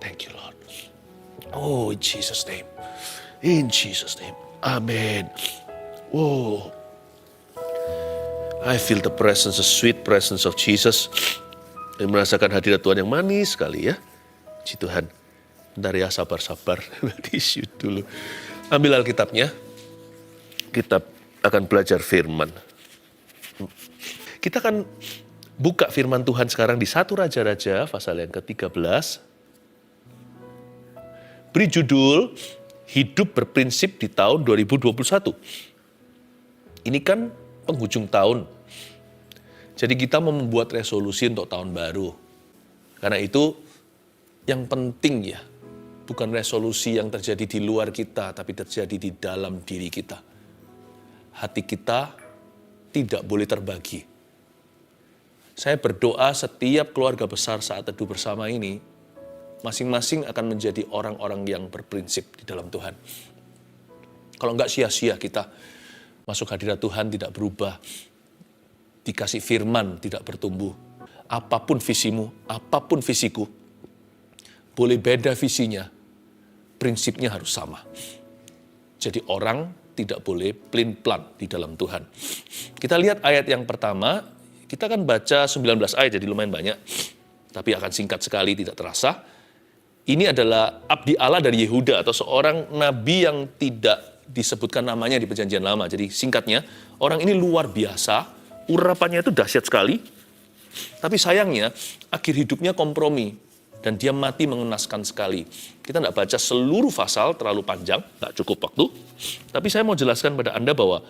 Thank you, Lord. Oh, in Jesus' name. In Jesus' name. Amen. Oh, I feel the presence, the sweet presence of Jesus. Saya merasakan hadirat Tuhan yang manis sekali ya. Puji Tuhan. Bentar ya, sabar-sabar. Tisu dulu. Ambil Alkitabnya. Kita akan belajar firman. Kita akan buka firman Tuhan sekarang di 1 Raja-Raja, pasal yang ke-13. Beri judul, Hidup Berprinsip di tahun 2021. Ini kan penghujung tahun. Jadi kita mau membuat resolusi untuk tahun baru. Karena itu yang penting ya, bukan resolusi yang terjadi di luar kita, tapi terjadi di dalam diri kita. Hati kita tidak boleh terbagi. Saya berdoa setiap keluarga besar saat teduh bersama ini, masing-masing akan menjadi orang-orang yang berprinsip di dalam Tuhan. Kalau enggak sia-sia kita masuk hadirat Tuhan tidak berubah, dikasih firman tidak bertumbuh. Apapun visimu, apapun visiku, boleh beda visinya, prinsipnya harus sama. Jadi orang tidak boleh plin-plan di dalam Tuhan. Kita lihat ayat yang pertama, kita akan baca 19 ayat, jadi lumayan banyak. Tapi akan singkat sekali, tidak terasa. Ini adalah abdi Allah dari Yehuda, atau seorang nabi yang tidak disebutkan namanya di perjanjian lama. Jadi singkatnya, orang ini luar biasa, urapannya itu dahsyat sekali. Tapi sayangnya, akhir hidupnya kompromi. Dan dia mati mengenaskan sekali. Kita tidak baca seluruh pasal, terlalu panjang, tidak cukup waktu. Tapi saya mau jelaskan pada Anda bahwa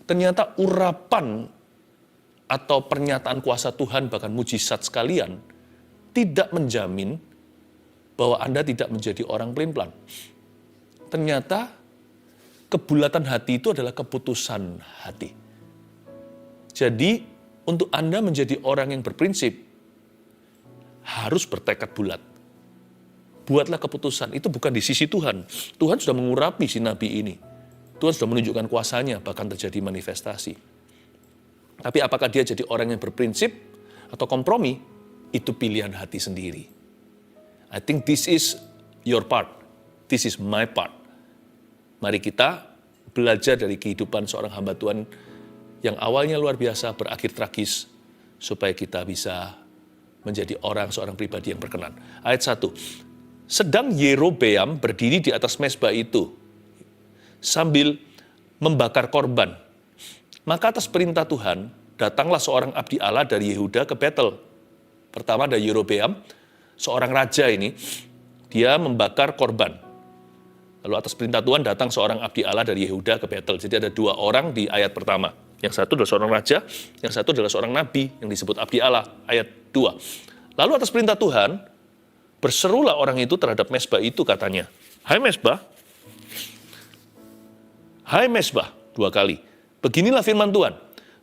ternyata urapan atau pernyataan kuasa Tuhan, bahkan mujizat sekalian, tidak menjamin bahwa Anda tidak menjadi orang pelin-pelan. Ternyata kebulatan hati itu adalah keputusan hati. Jadi, untuk Anda menjadi orang yang berprinsip, harus bertekad bulat. Buatlah keputusan, itu bukan di sisi Tuhan. Tuhan sudah mengurapi si nabi ini. Tuhan sudah menunjukkan kuasanya, bahkan terjadi manifestasi. Tapi apakah dia jadi orang yang berprinsip atau kompromi? Itu pilihan hati sendiri. I think this is your part. This is my part. Mari kita belajar dari kehidupan seorang hamba Tuhan yang awalnya luar biasa, berakhir tragis, supaya kita bisa menjadi seorang pribadi yang berkenan. Ayat 1. Sedang Yerobeam berdiri di atas mezbah itu, sambil membakar korban. Maka atas perintah Tuhan, datanglah seorang abdi Allah dari Yehuda ke Betel. Pertama ada Yerobeam, seorang raja ini, dia membakar korban. Lalu atas perintah Tuhan datang seorang abdi Allah dari Yehuda ke Betel. Jadi ada dua orang di ayat pertama. Yang satu adalah seorang raja, yang satu adalah seorang nabi yang disebut abdi Allah, ayat 2. Lalu atas perintah Tuhan, berserulah orang itu terhadap mezbah itu, katanya, Hai mezbah, 2 kali. Beginilah firman Tuhan,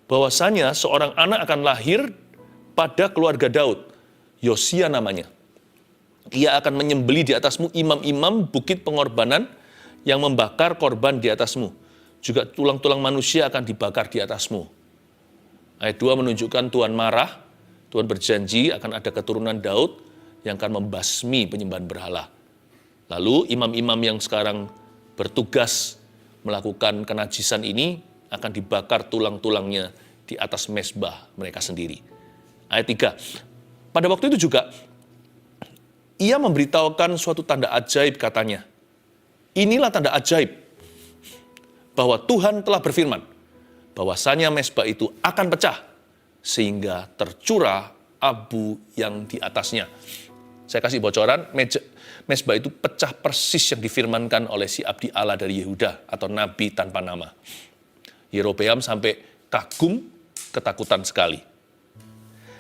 bahwasanya seorang anak akan lahir pada keluarga Daud, Yosia namanya. Ia akan menyembelih di atasmu imam-imam bukit pengorbanan yang membakar korban di atasmu. Juga tulang-tulang manusia akan dibakar di atasmu. Ayat 2 menunjukkan Tuhan marah, Tuhan berjanji akan ada keturunan Daud yang akan membasmi penyembahan berhala. Lalu imam-imam yang sekarang bertugas melakukan kenajisan ini akan dibakar tulang-tulangnya di atas mezbah mereka sendiri. Ayat 3, pada waktu itu juga ia memberitahukan suatu tanda ajaib, katanya. Inilah tanda ajaib, bahwa Tuhan telah berfirman, bahwasanya mezbah itu akan pecah, sehingga tercurah abu yang di atasnya. Saya kasih bocoran, mezbah itu pecah persis yang difirmankan oleh si abdi Allah dari Yehuda, atau nabi tanpa nama. Yerobeam sampai kagum, ketakutan sekali.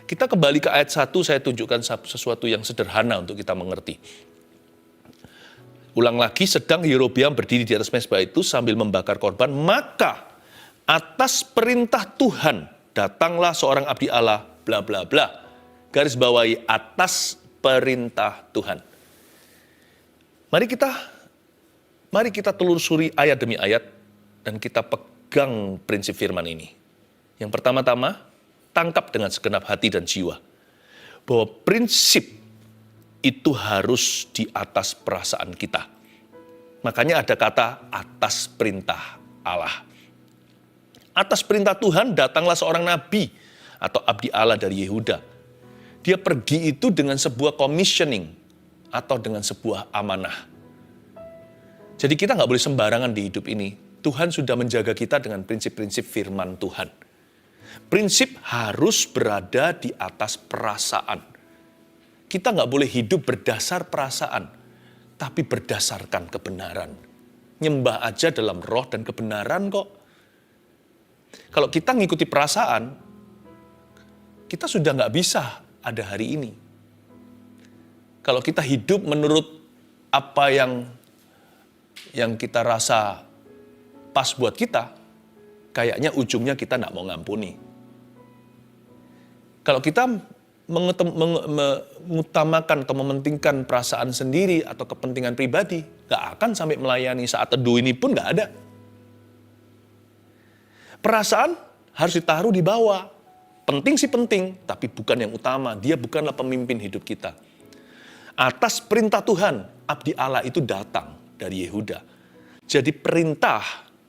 Kita kembali ke ayat 1, saya tunjukkan sesuatu yang sederhana untuk kita mengerti. Ulang lagi, sedang Yerobeam berdiri di atas mezbah itu sambil membakar korban, maka atas perintah Tuhan datanglah seorang abdi Allah, bla bla bla. Garis bawahi, atas perintah Tuhan. Mari kita telusuri ayat demi ayat dan kita pegang prinsip firman ini. Yang pertama-tama, tangkap dengan segenap hati dan jiwa bahwa prinsip itu harus di atas perasaan kita. Makanya ada kata atas perintah Allah. Atas perintah Tuhan datanglah seorang nabi atau abdi Allah dari Yehuda. Dia pergi itu dengan sebuah commissioning atau dengan sebuah amanah. Jadi kita nggak boleh sembarangan di hidup ini. Tuhan sudah menjaga kita dengan prinsip-prinsip firman Tuhan. Prinsip harus berada di atas perasaan. Kita nggak boleh hidup berdasar perasaan, tapi berdasarkan kebenaran. Nyembah aja dalam roh dan kebenaran kok. Kalau kita ngikuti perasaan, kita sudah nggak bisa ada hari ini. Kalau kita hidup menurut apa yang kita rasa pas buat kita, kayaknya ujungnya kita nggak mau ngampuni. Kalau kita mengutamakan atau mementingkan perasaan sendiri atau kepentingan pribadi, gak akan sampai melayani saat teduh ini pun gak ada. Perasaan harus ditaruh di bawah. Penting sih penting, tapi bukan yang utama. Dia bukanlah pemimpin hidup kita. Atas perintah Tuhan, abdi Allah itu datang dari Yehuda. Jadi perintah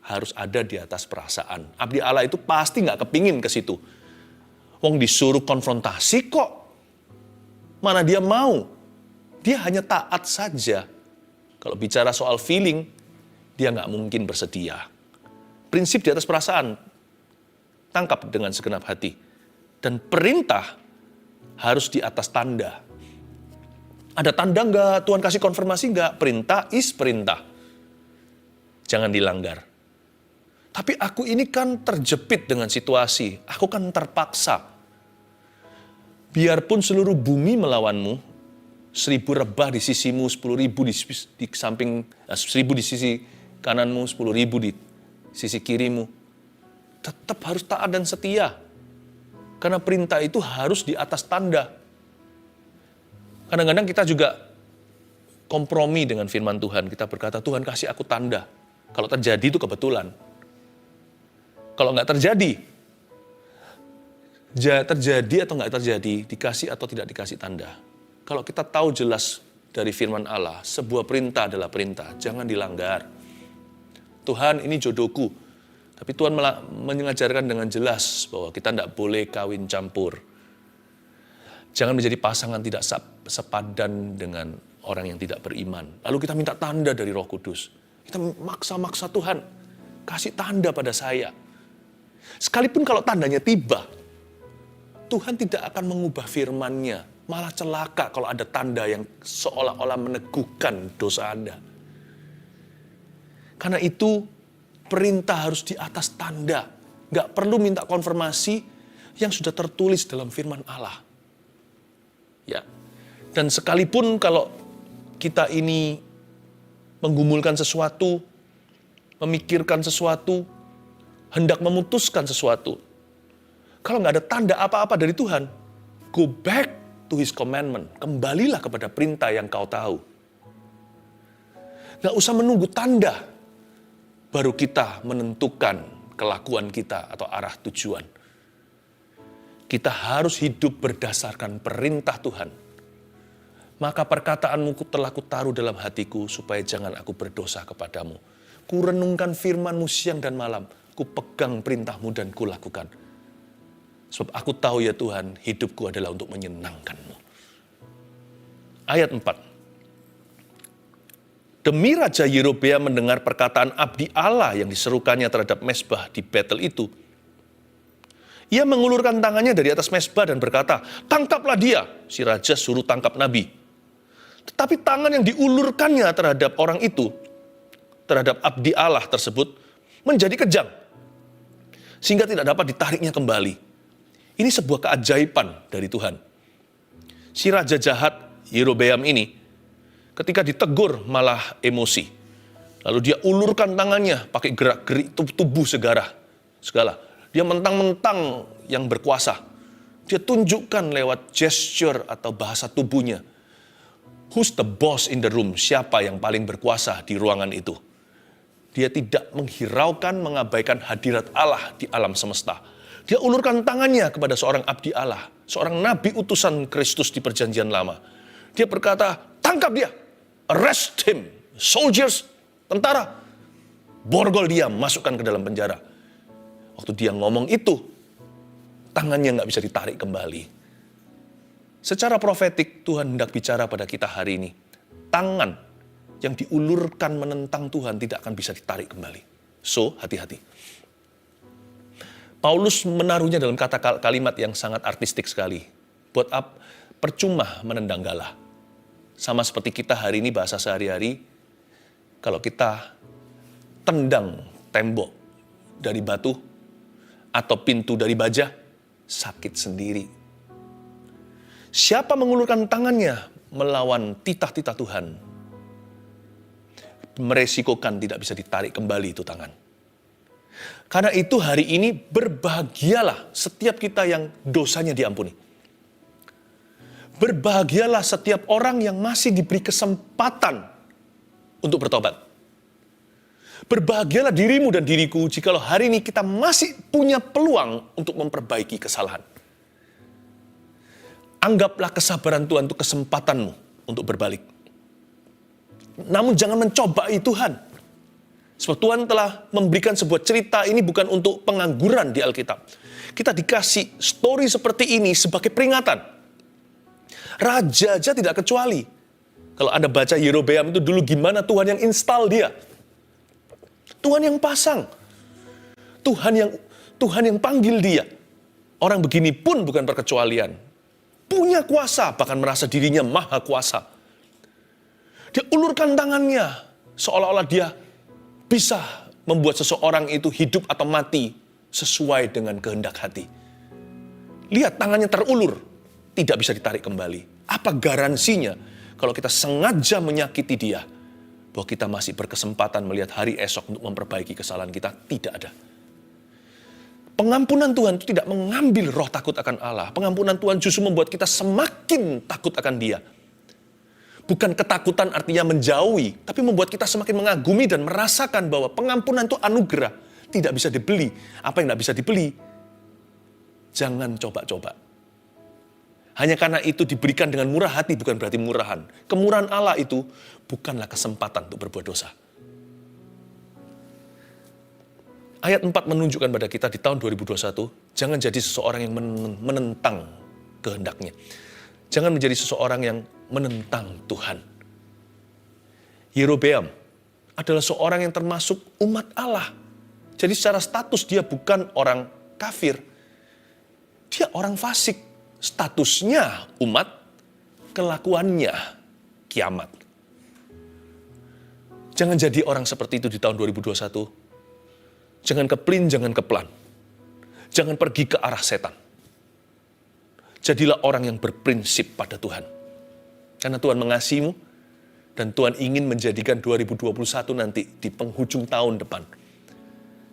harus ada di atas perasaan. Abdi Allah itu pasti gak kepingin ke situ. Wong disuruh konfrontasi kok. Mana dia mau? Dia hanya taat saja. Kalau bicara soal feeling, dia nggak mungkin bersedia. Prinsip di atas perasaan, tangkap dengan segenap hati. Dan perintah harus di atas tanda. Ada tanda nggak? Tuhan kasih konfirmasi nggak? Perintah is perintah. Jangan dilanggar. Tapi aku ini kan terjepit dengan situasi. Aku kan terpaksa. Biarpun seluruh bumi melawanmu, 1.000 rebah di sisimu, 10.000 di samping, 1.000 di sisi kananmu, 10.000 di sisi kirimu. Tetap harus taat dan setia. Karena perintah itu harus di atas tanda. Kadang-kadang kita juga kompromi dengan firman Tuhan. Kita berkata, Tuhan kasih aku tanda. Kalau terjadi itu kebetulan. Kalau nggak terjadi atau nggak terjadi, dikasih atau tidak dikasih tanda. Kalau kita tahu jelas dari firman Allah, sebuah perintah adalah perintah, jangan dilanggar. Tuhan ini jodohku, tapi Tuhan mengajarkan dengan jelas bahwa kita tidak boleh kawin campur. Jangan menjadi pasangan tidak sepadan dengan orang yang tidak beriman. Lalu kita minta tanda dari Roh Kudus. Kita maksa-maksa Tuhan, kasih tanda pada saya. Sekalipun kalau tandanya tiba, Tuhan tidak akan mengubah firman-Nya. Malah celaka kalau ada tanda yang seolah-olah meneguhkan dosa Anda. Karena itu perintah harus di atas tanda. Nggak perlu minta konfirmasi yang sudah tertulis dalam firman Allah. Ya. Dan sekalipun kalau kita ini menggumulkan sesuatu, memikirkan sesuatu, hendak memutuskan sesuatu, kalau nggak ada tanda apa-apa dari Tuhan, go back to His commandment. Kembalilah kepada perintah yang kau tahu. Nggak usah menunggu tanda, baru kita menentukan kelakuan kita atau arah tujuan. Kita harus hidup berdasarkan perintah Tuhan. Maka perkataanmu telah kutaruh dalam hatiku, supaya jangan aku berdosa kepadamu. Kurenungkan firman-Mu siang dan malam, ku pegang perintah-Mu dan kulakukan. Sebab aku tahu ya Tuhan, hidupku adalah untuk menyenangkan-Mu. Ayat 4. Demi Raja Yerobeam mendengar perkataan abdi Allah yang diserukannya terhadap mezbah di Betel itu, ia mengulurkan tangannya dari atas mezbah dan berkata, tangkaplah dia. Si raja suruh tangkap nabi. Tetapi tangan yang diulurkannya terhadap orang itu, terhadap abdi Allah tersebut, menjadi kejang. Sehingga tidak dapat ditariknya kembali. Ini sebuah keajaiban dari Tuhan. Si raja jahat Yerobeam ini, ketika ditegur malah emosi. Lalu dia ulurkan tangannya pakai gerak-gerik tubuh segala. Dia mentang-mentang yang berkuasa. Dia tunjukkan lewat gesture atau bahasa tubuhnya. Who's the boss in the room? Siapa yang paling berkuasa di ruangan itu? Dia tidak menghiraukan, mengabaikan hadirat Allah di alam semesta. Dia ulurkan tangannya kepada seorang abdi Allah, seorang nabi utusan Kristus di perjanjian lama. Dia berkata, tangkap dia, arrest him, soldiers, tentara, borgol dia, masukkan ke dalam penjara. Waktu dia ngomong itu, tangannya nggak bisa ditarik kembali. Secara profetik, Tuhan hendak bicara pada kita hari ini. Tangan yang diulurkan menentang Tuhan tidak akan bisa ditarik kembali. So, hati-hati. Paulus menaruhnya dalam kalimat yang sangat artistik sekali. Buat apa? Percuma menendang galah. Sama seperti kita hari ini bahasa sehari-hari, kalau kita tendang tembok dari batu atau pintu dari baja, sakit sendiri. Siapa mengulurkan tangannya melawan titah-titah Tuhan, meresikokan tidak bisa ditarik kembali itu tangan. Karena itu hari ini berbahagialah setiap kita yang dosanya diampuni. Berbahagialah setiap orang yang masih diberi kesempatan untuk bertobat. Berbahagialah dirimu dan diriku jikalau hari ini kita masih punya peluang untuk memperbaiki kesalahan. Anggaplah kesabaran Tuhan itu kesempatanmu untuk berbalik. Namun jangan mencobai Tuhan. Sebab Tuhan telah memberikan sebuah cerita ini bukan untuk pengangguran di Alkitab. Kita dikasih story seperti ini sebagai peringatan. Raja aja tidak kecuali. Kalau Anda baca Yerobeam itu dulu gimana Tuhan yang install dia. Tuhan yang pasang. Tuhan yang panggil dia. Orang begini pun bukan perkecualian. Punya kuasa, bahkan merasa dirinya maha kuasa. Dia ulurkan tangannya, seolah-olah dia bisa membuat seseorang itu hidup atau mati sesuai dengan kehendak hati. Lihat tangannya terulur, tidak bisa ditarik kembali. Apa garansinya kalau kita sengaja menyakiti dia, bahwa kita masih berkesempatan melihat hari esok untuk memperbaiki kesalahan kita? Tidak ada. Pengampunan Tuhan itu tidak mengambil roh takut akan Allah. Pengampunan Tuhan justru membuat kita semakin takut akan Dia. Bukan ketakutan artinya menjauhi, tapi membuat kita semakin mengagumi dan merasakan bahwa pengampunan itu anugerah. Tidak bisa dibeli. Apa yang tidak bisa dibeli? Jangan coba-coba. Hanya karena itu diberikan dengan murah hati bukan berarti murahan. Kemurahan Allah itu bukanlah kesempatan untuk berbuat dosa. Ayat 4 menunjukkan pada kita di tahun 2021, jangan jadi seseorang yang menentang kehendaknya. Jangan menjadi seseorang yang menentang Tuhan. Yerobeam adalah seorang yang termasuk umat Allah. Jadi secara status dia bukan orang kafir. Dia orang fasik. Statusnya umat, kelakuannya kiamat. Jangan jadi orang seperti itu di tahun 2021. Jangan keplin, jangan keplan. Jangan pergi ke arah setan. Jadilah orang yang berprinsip pada Tuhan. Karena Tuhan mengasihimu, dan Tuhan ingin menjadikan 2021 nanti di penghujung tahun depan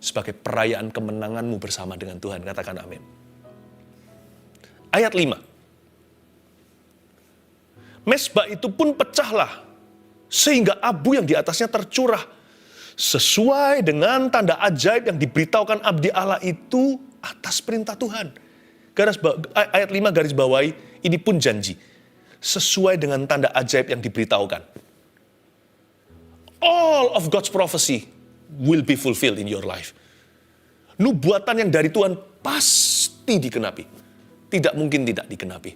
sebagai perayaan kemenanganmu bersama dengan Tuhan. Katakan amin. Ayat 5. Mezbah itu pun pecahlah, sehingga abu yang di atasnya tercurah, sesuai dengan tanda ajaib yang diberitahukan abdi Allah itu atas perintah Tuhan. Ayat 5 garis bawahi, ini pun janji. Sesuai dengan tanda ajaib yang diberitahukan. All of God's prophecy will be fulfilled in your life. Nubuatan yang dari Tuhan pasti dikenapi. Tidak mungkin tidak dikenapi.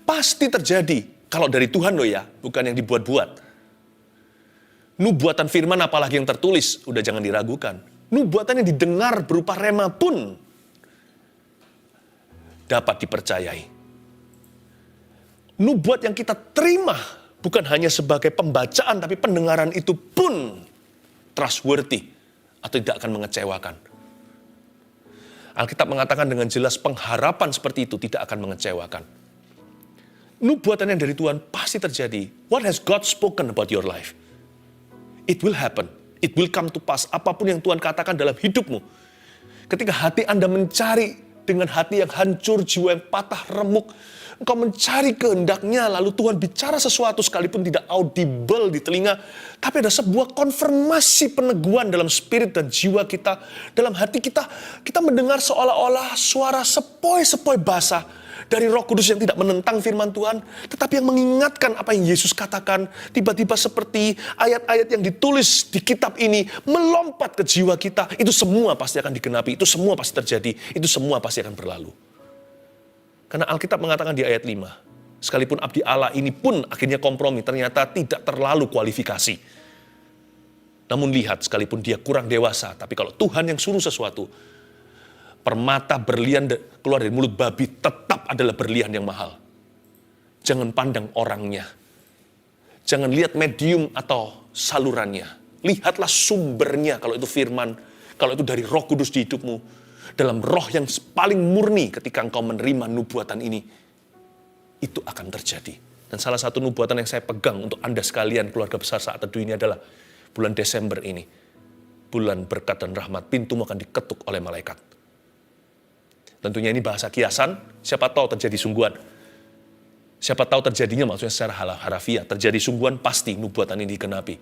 Pasti terjadi. Kalau dari Tuhan loh ya, bukan yang dibuat-buat. Nubuatan firman apalagi yang tertulis, udah jangan diragukan. Nubuatan yang didengar berupa rema pun dapat dipercayai. Nubuat yang kita terima bukan hanya sebagai pembacaan, tapi pendengaran itu pun trustworthy atau tidak akan mengecewakan. Alkitab mengatakan dengan jelas pengharapan seperti itu tidak akan mengecewakan. Nubuatan yang dari Tuhan pasti terjadi. What has God spoken about your life? It will happen. It will come to pass. Apapun yang Tuhan katakan dalam hidupmu. Ketika hati Anda mencari dengan hati yang hancur, jiwa yang patah remuk, engkau mencari kehendaknya, lalu Tuhan bicara sesuatu sekalipun tidak audible di telinga, tapi ada sebuah konfirmasi peneguhan dalam spirit dan jiwa kita, dalam hati kita, kita mendengar seolah-olah suara sepoi-sepoi basah, dari Roh Kudus yang tidak menentang firman Tuhan, tetapi yang mengingatkan apa yang Yesus katakan, tiba-tiba seperti ayat-ayat yang ditulis di kitab ini melompat ke jiwa kita, itu semua pasti akan digenapi, itu semua pasti terjadi, itu semua pasti akan berlalu. Karena Alkitab mengatakan di ayat 5, sekalipun abdi Allah ini pun akhirnya kompromi, ternyata tidak terlalu kualifikasi. Namun lihat, sekalipun dia kurang dewasa, tapi kalau Tuhan yang suruh sesuatu, permata berlian keluar dari mulut babi tetap adalah berlian yang mahal. Jangan pandang orangnya. Jangan lihat medium atau salurannya. Lihatlah sumbernya, kalau itu firman, kalau itu dari Roh Kudus di hidupmu. Dalam roh yang paling murni ketika engkau menerima nubuatan ini, itu akan terjadi. Dan salah satu nubuatan yang saya pegang untuk Anda sekalian, keluarga besar Saat Teduh ini adalah bulan Desember ini. Bulan berkat dan rahmat, pintumu akan diketuk oleh malaikat. Tentunya ini bahasa kiasan, siapa tahu terjadi sungguhan. Siapa tahu terjadinya maksudnya secara harafiah, terjadi sungguhan pasti nubuatan ini digenapi.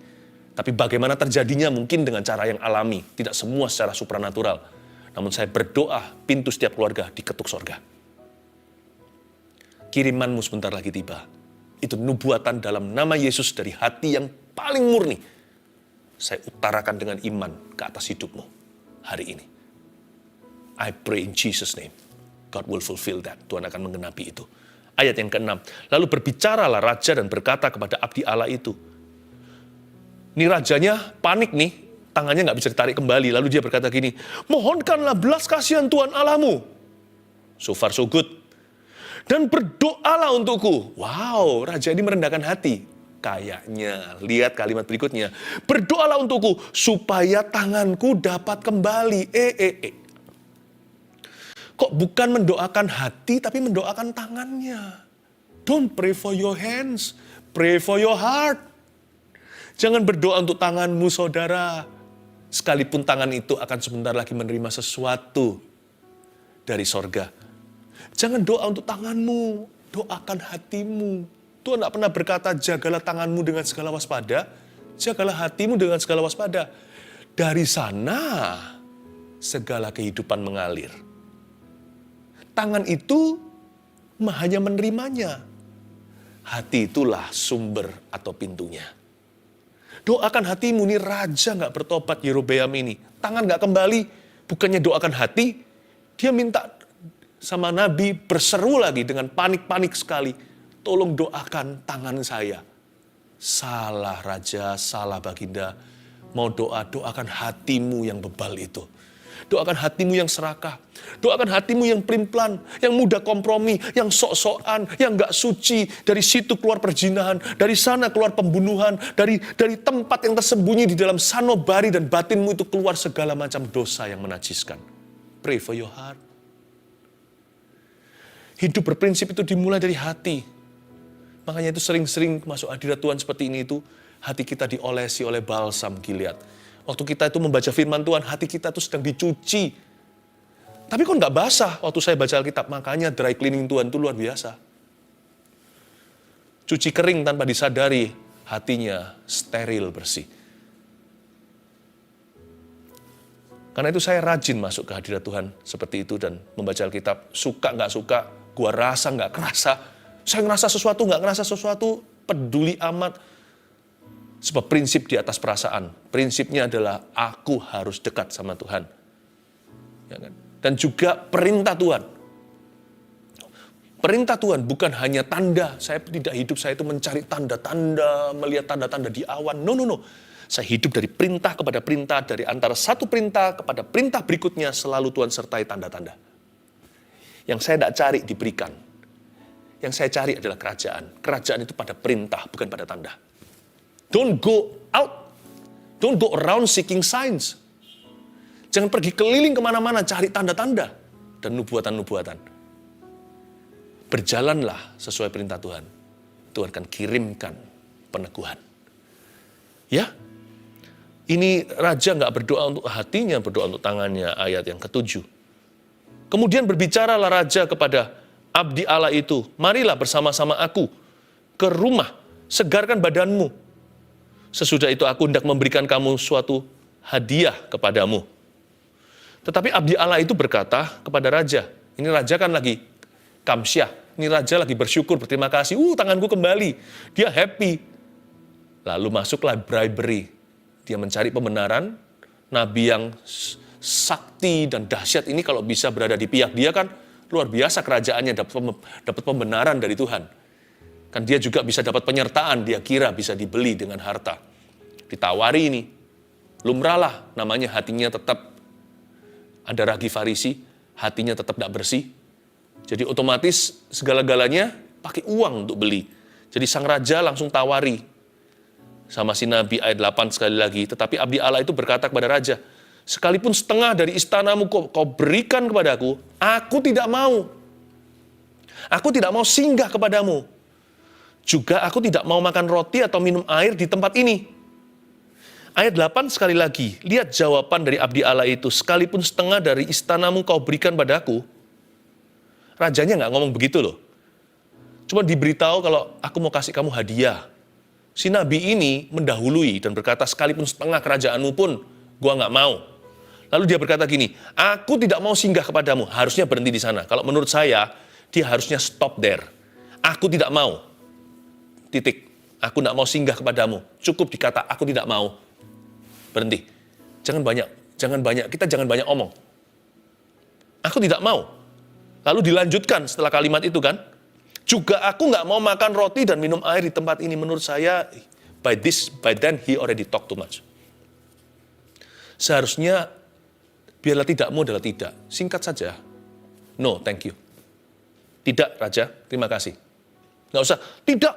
Tapi bagaimana terjadinya mungkin dengan cara yang alami, tidak semua secara supranatural. Namun saya berdoa pintu setiap keluarga diketuk sorga. Kirimanmu sebentar lagi tiba. Itu nubuatan dalam nama Yesus dari hati yang paling murni. Saya utarakan dengan iman ke atas hidupmu hari ini. I pray in Jesus' name. God will fulfill that. Tuhan akan menggenapi itu. Ayat yang ke-6. Lalu berbicaralah raja dan berkata kepada abdi Allah itu. Ini rajanya panik nih. Tangannya nggak bisa ditarik kembali. Lalu dia berkata gini. Mohonkanlah belas kasihan Tuhan Allahmu. So far so good. Dan berdoalah untukku. Wow, raja ini merendahkan hati. Kayaknya, lihat kalimat berikutnya. Berdoalah untukku supaya tanganku dapat kembali. Kok bukan mendoakan hati, tapi mendoakan tangannya. Don't pray for your hands, pray for your heart. Jangan berdoa untuk tanganmu, saudara. Sekalipun tangan itu akan sebentar lagi menerima sesuatu dari sorga. Jangan doa untuk tanganmu, doakan hatimu. Tuhan tidak pernah berkata, jagalah tanganmu dengan segala waspada, jagalah hatimu dengan segala waspada. Dari sana, segala kehidupan mengalir. Tangan itu hanya menerimanya. Hati itulah sumber atau pintunya. Doakan hatimu, nih raja gak bertobat Yerobeam ini. Tangan gak kembali, bukannya doakan hati. Dia minta sama Nabi berseru lagi dengan panik-panik sekali. Tolong doakan tangan saya. Salah raja, salah baginda. Mau doakan hatimu yang bebal itu. Doakan hatimu yang serakah. Doakan hatimu yang pelin-pelan, yang mudah kompromi, yang sok-sokan, yang gak suci. Dari situ keluar perzinahan, dari sana keluar pembunuhan, dari tempat yang tersembunyi di dalam sanubari dan batinmu itu keluar segala macam dosa yang menajiskan. Pray for your heart. Hidup berprinsip itu dimulai dari hati. Makanya itu sering-sering masuk hadirat Tuhan seperti ini itu, hati kita diolesi oleh balsam Gilead. Waktu kita itu membaca firman Tuhan, hati kita itu sedang dicuci. Tapi kok nggak basah waktu saya baca Alkitab? Makanya dry cleaning Tuhan itu luar biasa. Cuci kering tanpa disadari, hatinya steril bersih. Karena itu saya rajin masuk ke hadirat Tuhan seperti itu dan membaca Alkitab. Suka nggak suka, gua rasa nggak kerasa. Saya ngerasa sesuatu, nggak ngerasa sesuatu, peduli amat. Sebab prinsip di atas perasaan. Prinsipnya adalah aku harus dekat sama Tuhan. Ya kan? Dan juga perintah Tuhan. Perintah Tuhan bukan hanya tanda. Saya tidak hidup, saya itu mencari tanda-tanda, melihat tanda-tanda di awan. No. Saya hidup dari perintah kepada perintah, dari antara satu perintah kepada perintah berikutnya, selalu Tuhan sertai tanda-tanda. Yang saya tidak cari diberikan. Yang saya cari adalah kerajaan. Kerajaan itu pada perintah, bukan pada tanda. Don't go out. Don't go around seeking signs. Jangan pergi keliling kemana-mana cari tanda-tanda dan nubuatan-nubuatan. Berjalanlah sesuai perintah Tuhan. Tuhan akan kirimkan peneguhan. Ya, ini raja nggak berdoa untuk hatinya, berdoa untuk tangannya. Ayat yang ke-7. Kemudian berbicaralah raja kepada abdi Allah itu. Marilah bersama-sama aku ke rumah, segarkan badanmu. Sesudah itu aku hendak memberikan kamu suatu hadiah kepadamu. Tetapi abdi Allah itu berkata kepada raja, ini raja kan lagi Kamsyah, Ini raja lagi bersyukur, berterima kasih. Tanganku kembali. Dia happy. Lalu masuklah bribery. Dia mencari pembenaran. Nabi yang sakti dan dahsyat ini kalau bisa berada di pihak dia kan luar biasa kerajaannya, dapat pembenaran dari Tuhan. Kan dia juga bisa dapat penyertaan, dia kira bisa dibeli dengan harta. Ditawari ini. Lumrahlah namanya, hatinya tetap ada ragi Farisi, hatinya tetap tidak bersih. Jadi otomatis segala-galanya pakai uang untuk beli. Jadi sang raja langsung tawari sama si Nabi ayat 8 sekali lagi. Tetapi abdi Allah itu berkata kepada raja, sekalipun setengah dari istanamu kau berikan kepadaku, aku tidak mau. Aku tidak mau singgah kepadamu. Juga aku tidak mau makan roti atau minum air di tempat ini. Ayat 8 sekali lagi, lihat jawaban dari abdi Allah itu, sekalipun setengah dari istanamu kau berikan padaku. Rajanya nggak ngomong begitu loh. Cuma diberitahu kalau aku mau kasih kamu hadiah. Si Nabi ini mendahului dan berkata, sekalipun setengah kerajaanmu pun, gua nggak mau. Lalu dia berkata gini, aku tidak mau singgah kepadamu. Harusnya berhenti di sana. Kalau menurut saya, dia harusnya stop there. Aku tidak mau. Titik. Aku tidak mau singgah kepadamu. Cukup dikata, aku tidak mau. Berhenti. Jangan banyak. Kita jangan banyak omong. Aku tidak mau. Lalu dilanjutkan setelah kalimat itu kan. Juga aku nggak mau makan roti dan minum air di tempat ini. Menurut saya, by then he already talk too much. Seharusnya, biarlah tidakmu adalah tidak. Singkat saja. No, thank you. Tidak, Raja. Terima kasih. Nggak usah. Tidak.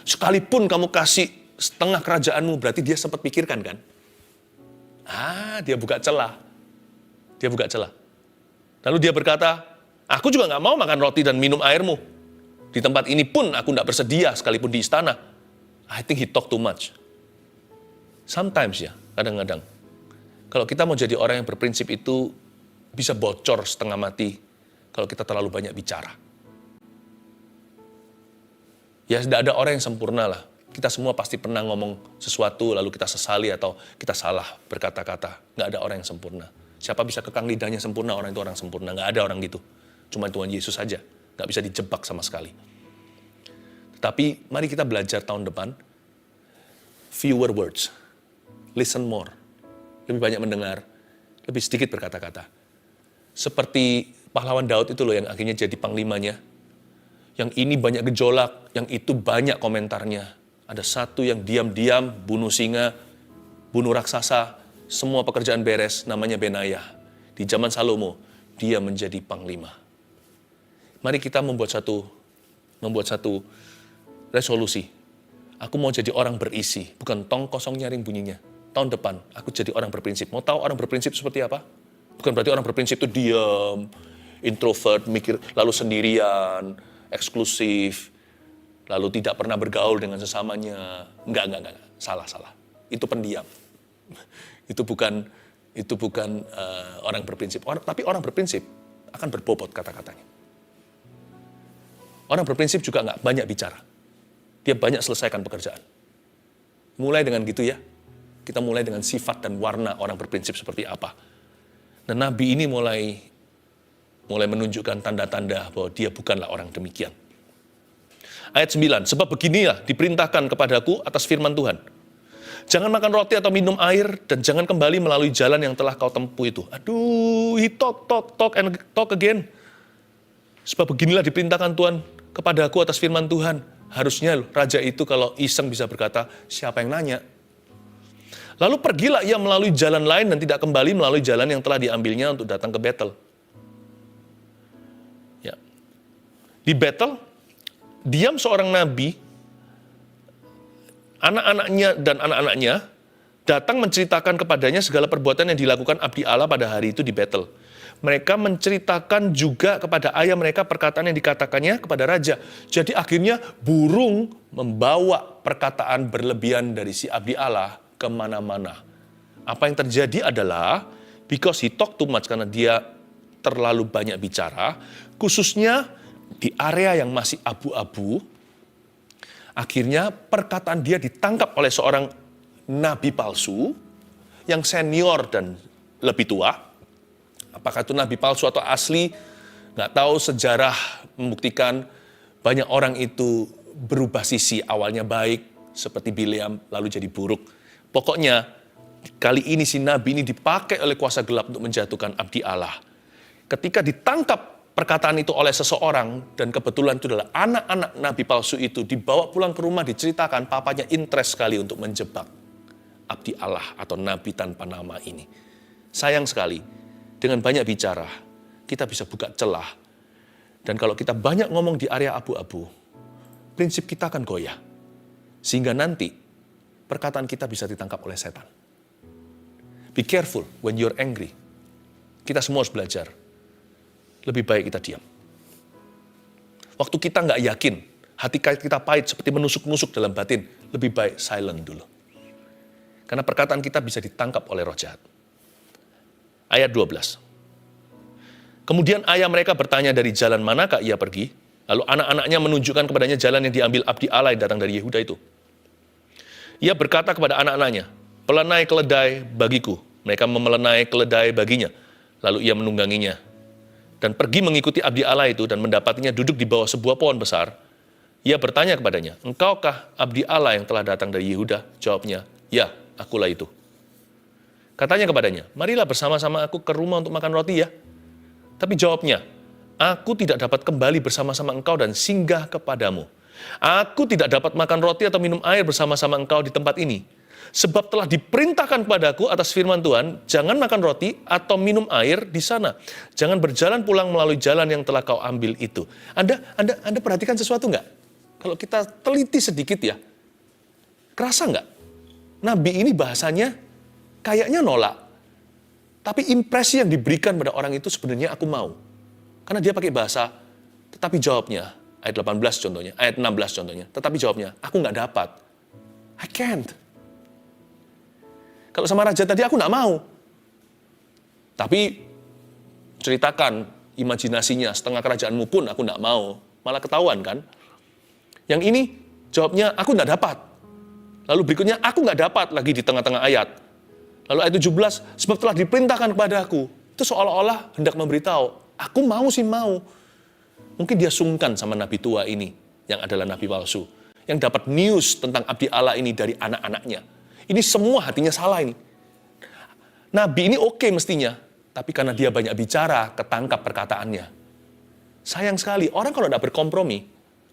Sekalipun kamu kasih setengah kerajaanmu, berarti dia sempat pikirkan kan? Dia buka celah. Lalu dia berkata, aku juga nggak mau makan roti dan minum airmu. Di tempat ini pun aku nggak bersedia, sekalipun di istana. I think he talk too much. Sometimes ya, kadang-kadang. Kalau kita mau jadi orang yang berprinsip itu, bisa bocor setengah mati kalau kita terlalu banyak bicara. Ya, tidak ada orang yang sempurna lah. Kita semua pasti pernah ngomong sesuatu, lalu kita sesali atau kita salah berkata-kata. Nggak ada orang yang sempurna. Siapa bisa kekang lidahnya sempurna, orang itu orang sempurna. Nggak ada orang gitu. Cuma Tuhan Yesus saja. Nggak bisa dijebak sama sekali. Tetapi mari kita belajar tahun depan. Fewer words. Listen more. Lebih banyak mendengar. Lebih sedikit berkata-kata. Seperti pahlawan Daud itu loh yang akhirnya jadi panglimanya. Yang ini banyak gejolak, yang itu banyak komentarnya. Ada satu yang diam-diam bunuh singa, bunuh raksasa, semua pekerjaan beres, namanya Benayah. Di zaman Salomo, dia menjadi panglima. Mari kita membuat satu resolusi. Aku mau jadi orang berisi, bukan tong kosong nyaring bunyinya. Tahun depan, aku jadi orang berprinsip. Mau tahu orang berprinsip seperti apa? Bukan berarti orang berprinsip itu diam, introvert, mikir, lalu sendirian, eksklusif, lalu tidak pernah bergaul dengan sesamanya. Enggak. Salah. Itu pendiam. Itu bukan orang berprinsip. Tapi orang berprinsip akan berbobot kata-katanya. Orang berprinsip juga nggak banyak bicara. Dia banyak selesaikan pekerjaan. Mulai dengan gitu ya. Kita mulai dengan sifat dan warna orang berprinsip seperti apa. Dan Nabi ini mulai menunjukkan tanda-tanda bahwa dia bukanlah orang demikian. Ayat 9, sebab beginilah diperintahkan kepadaku atas firman Tuhan. Jangan makan roti atau minum air, dan jangan kembali melalui jalan yang telah kau tempuh itu. Aduh, he talk again. Sebab beginilah diperintahkan Tuhan kepadaku atas firman Tuhan. Harusnya raja itu kalau iseng bisa berkata, siapa yang nanya? Lalu pergilah ia melalui jalan lain dan tidak kembali melalui jalan yang telah diambilnya untuk datang ke Betel. Ya. Di Betel, diam seorang nabi, anak-anaknya dan anak-anaknya datang menceritakan kepadanya segala perbuatan yang dilakukan abdi Allah pada hari itu di Betel. Mereka menceritakan juga kepada ayah mereka perkataan yang dikatakannya kepada raja. Jadi akhirnya burung membawa perkataan berlebihan dari si abdi Allah kemana-mana. Apa yang terjadi adalah, because he talk too much, karena dia terlalu banyak bicara, khususnya di area yang masih abu-abu, akhirnya perkataan dia ditangkap oleh seorang nabi palsu, yang senior dan lebih tua. Apakah itu nabi palsu atau asli, nggak tahu, sejarah membuktikan Banyak orang itu berubah sisi, awalnya baik seperti Bileam lalu jadi buruk. Pokoknya kali ini si nabi ini dipakai oleh kuasa gelap untuk menjatuhkan abdi Allah. Ketika ditangkap perkataan itu oleh seseorang, dan kebetulan itu adalah anak-anak nabi palsu itu, dibawa pulang ke rumah, diceritakan papanya interest sekali untuk menjebak abdi Allah atau nabi tanpa nama ini. Sayang sekali, dengan banyak bicara, kita bisa buka celah. Dan kalau kita banyak ngomong di area abu-abu, prinsip kita akan goyah. Sehingga nanti, perkataan kita bisa ditangkap oleh setan. Be careful when you're angry. Kita semua harus belajar. Lebih baik kita diam. Waktu kita nggak yakin, hati kita pahit seperti menusuk-nusuk dalam batin, lebih baik silent dulu. Karena perkataan kita bisa ditangkap oleh roh jahat. Ayat 12. Kemudian ayah mereka bertanya dari jalan manakah ia pergi, lalu anak-anaknya menunjukkan kepadanya jalan yang diambil abdi Allah yang datang dari Yehuda itu. Ia berkata kepada anak-anaknya, pelenai keledai bagiku. Mereka memelenai keledai baginya, lalu ia menungganginya. Dan pergi mengikuti abdi Allah itu dan mendapatinya duduk di bawah sebuah pohon besar. Ia bertanya kepadanya, engkaukah abdi Allah yang telah datang dari Yehuda? Jawabnya, ya, akulah itu. Katanya kepadanya, marilah bersama-sama aku ke rumah untuk makan roti ya. Tapi jawabnya, aku tidak dapat kembali bersama-sama engkau dan singgah kepadamu. Aku tidak dapat makan roti atau minum air bersama-sama engkau di tempat ini. Sebab telah diperintahkan kepadaku atas firman Tuhan, jangan makan roti atau minum air di sana. Jangan berjalan pulang melalui jalan yang telah kau ambil itu. Anda perhatikan sesuatu nggak? Kalau kita teliti sedikit ya, kerasa nggak? Nabi ini bahasanya kayaknya nolak. Tapi impresi yang diberikan pada orang itu sebenarnya aku mau. Karena dia pakai bahasa, tetapi jawabnya, ayat 18 contohnya, ayat 16 contohnya, tetapi jawabnya, aku nggak dapat. I can't. Kalau sama raja tadi aku nggak mau. Tapi ceritakan imajinasinya, setengah kerajaanmu pun aku nggak mau. Malah ketahuan kan. Yang ini jawabnya, aku nggak dapat. Lalu berikutnya, aku nggak dapat lagi di tengah-tengah ayat. Lalu ayat 17, sebab telah diperintahkan kepadaku. Itu seolah-olah hendak memberitahu, aku mau sih mau. Mungkin dia sungkan sama nabi tua ini, yang adalah nabi palsu. Yang dapat news tentang abdi Allah ini dari anak-anaknya. Ini semua hatinya salah ini. Nabi ini oke mestinya, tapi karena dia banyak bicara, ketangkap perkataannya. Sayang sekali, orang kalau tidak berkompromi,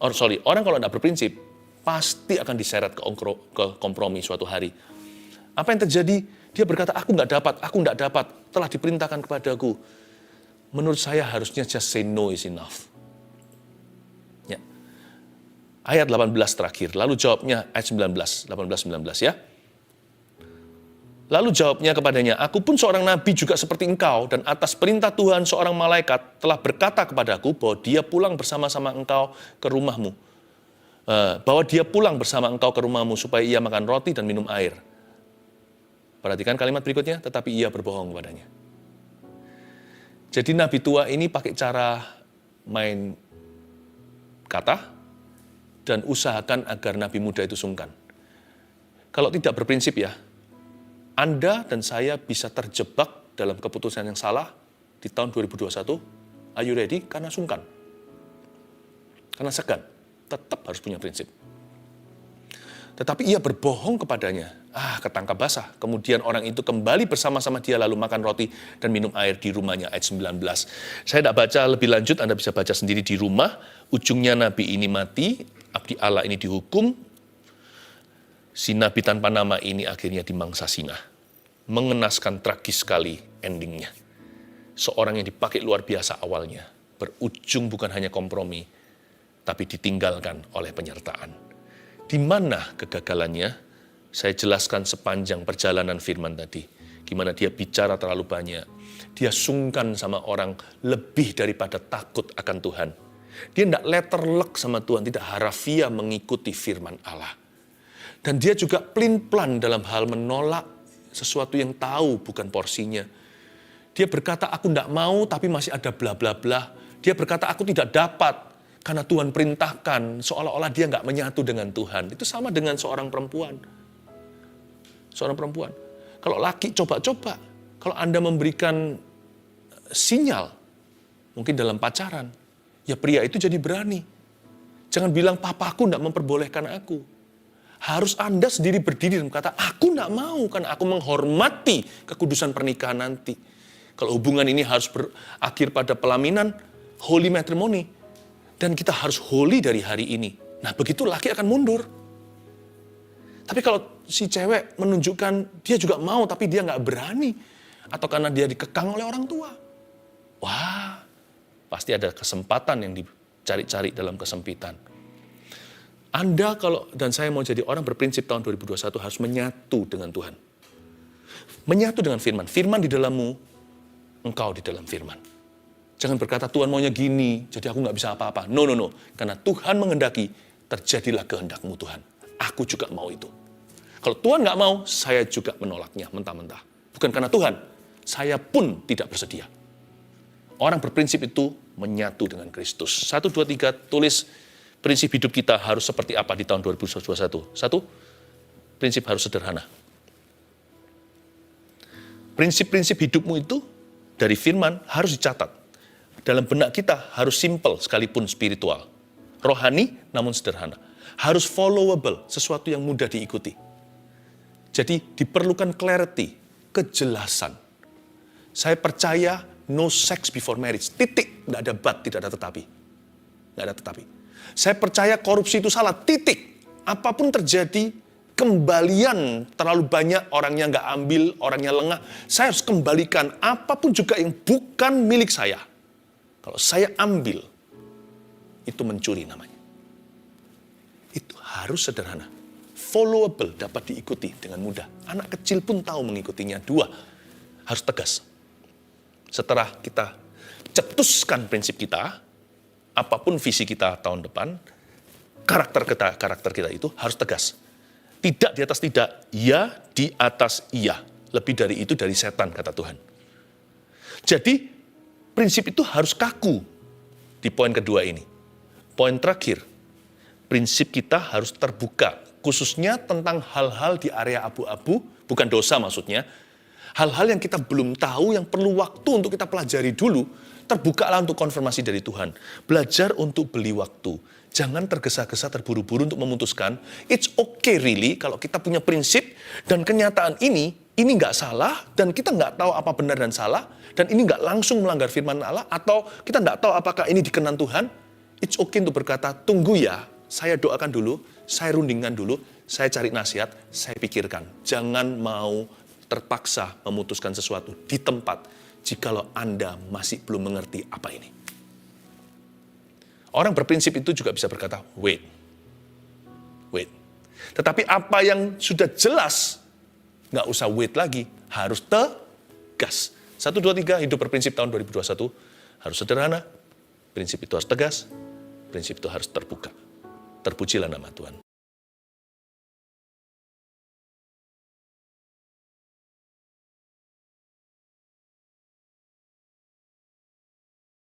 orang kalau tidak berprinsip, pasti akan diseret ke kompromi suatu hari. Apa yang terjadi? Dia berkata, aku nggak dapat, telah diperintahkan kepadaku. Menurut saya harusnya just say no is enough. Ya. Ayat 18 terakhir, lalu jawabnya ayat 18-19 ya. Lalu jawabnya kepadanya, aku pun seorang nabi juga seperti engkau, dan atas perintah Tuhan seorang malaikat telah berkata kepadaku bahwa dia pulang bersama-sama engkau ke rumahmu. Supaya ia makan roti dan minum air. Perhatikan kalimat berikutnya, tetapi ia berbohong kepadanya. Jadi nabi tua ini pakai cara main kata dan usahakan agar nabi muda itu sungkan. Kalau tidak berprinsip ya, Anda dan saya bisa terjebak dalam keputusan yang salah di tahun 2021. Are you ready? Karena sungkan. Karena segan. Tetap harus punya prinsip. Tetapi ia berbohong kepadanya. Ketangkap basah. Kemudian orang itu kembali bersama-sama dia lalu makan roti dan minum air di rumahnya. Ayat 19. Saya tidak baca lebih lanjut, Anda bisa baca sendiri di rumah. Ujungnya nabi ini mati, abdi Allah ini dihukum. Si nabi tanpa nama ini akhirnya dimangsa singa. Mengenaskan tragis sekali endingnya. Seorang yang dipakai luar biasa awalnya. Berujung bukan hanya kompromi, tapi ditinggalkan oleh penyertaan. Di mana kegagalannya? Saya jelaskan sepanjang perjalanan firman tadi. Gimana dia bicara terlalu banyak. Dia sungkan sama orang lebih daripada takut akan Tuhan. Dia tidak letterlek sama Tuhan, tidak harafiah mengikuti firman Allah. Dan dia juga pelin-pelan dalam hal menolak sesuatu yang tahu bukan porsinya. Dia berkata, aku tidak mau tapi masih ada bla bla bla. Dia berkata, aku tidak dapat karena Tuhan perintahkan, seolah-olah dia nggak menyatu dengan Tuhan. Itu sama dengan seorang perempuan. Kalau laki coba-coba, kalau Anda memberikan sinyal, mungkin dalam pacaran, ya pria itu jadi berani. Jangan bilang, papaku tidak memperbolehkan aku. Harus Anda sendiri berdiri dan berkata, aku tidak mau, karena aku menghormati kekudusan pernikahan nanti. Kalau hubungan ini harus berakhir pada pelaminan, holy matrimony. Dan kita harus holy dari hari ini. Nah, begitu laki akan mundur. Tapi kalau si cewek menunjukkan dia juga mau, tapi dia nggak berani. Atau karena dia dikekang oleh orang tua. Wah, pasti ada kesempatan yang dicari-cari dalam kesempitan. Anda dan saya mau jadi orang berprinsip tahun 2021 harus menyatu dengan Tuhan. Menyatu dengan firman. Firman di dalammu, engkau di dalam firman. Jangan berkata Tuhan maunya gini, jadi aku nggak bisa apa-apa. No. Karena Tuhan menghendaki, terjadilah kehendakmu Tuhan. Aku juga mau itu. Kalau Tuhan nggak mau, saya juga menolaknya mentah-mentah. Bukan karena Tuhan, saya pun tidak bersedia. Orang berprinsip itu menyatu dengan Kristus. 1, 2, 3, tulis prinsip hidup kita harus seperti apa di tahun 2021. 1, prinsip harus sederhana. Prinsip-prinsip hidupmu itu dari firman harus dicatat. Dalam benak kita harus simple sekalipun spiritual. Rohani namun sederhana. Harus followable, sesuatu yang mudah diikuti. Jadi diperlukan clarity, kejelasan. Saya percaya no sex before marriage. Titik. Tidak ada but, tidak ada tetapi. Tidak ada tetapi. Saya percaya korupsi itu salah. Titik. Apapun terjadi, kembalian terlalu banyak, orangnya nggak ambil, orangnya lengah. Saya harus kembalikan apapun juga yang bukan milik saya. Kalau saya ambil, itu mencuri namanya. Itu harus sederhana. Followable, dapat diikuti dengan mudah. Anak kecil pun tahu mengikutinya. 2, harus tegas. Setelah kita cetuskan prinsip kita, apapun visi kita tahun depan, karakter kita itu harus tegas. Tidak di atas tidak, ya di atas iya. Lebih dari itu dari setan, kata Tuhan. Jadi, prinsip itu harus kaku di poin kedua ini. Poin terakhir, prinsip kita harus terbuka, khususnya tentang hal-hal di area abu-abu, bukan dosa maksudnya, hal-hal yang kita belum tahu, yang perlu waktu untuk kita pelajari dulu, terbukalah untuk konfirmasi dari Tuhan. Belajar untuk beli waktu. Jangan tergesa-gesa, terburu-buru untuk memutuskan. It's okay really kalau kita punya prinsip dan kenyataan ini nggak salah, dan kita nggak tahu apa benar dan salah, dan ini nggak langsung melanggar firman Allah, atau kita nggak tahu apakah ini dikenan Tuhan. It's okay untuk berkata, tunggu ya, saya doakan dulu, saya rundingkan dulu, saya cari nasihat, saya pikirkan. Jangan mau terpaksa memutuskan sesuatu di tempat jikalau Anda masih belum mengerti apa ini. Orang berprinsip itu juga bisa berkata, wait. Tetapi apa yang sudah jelas, nggak usah wait lagi, harus tegas. 1, 2, 3, hidup berprinsip tahun 2021, harus sederhana, prinsip itu harus tegas, prinsip itu harus terbuka. Terpujilah nama Tuhan.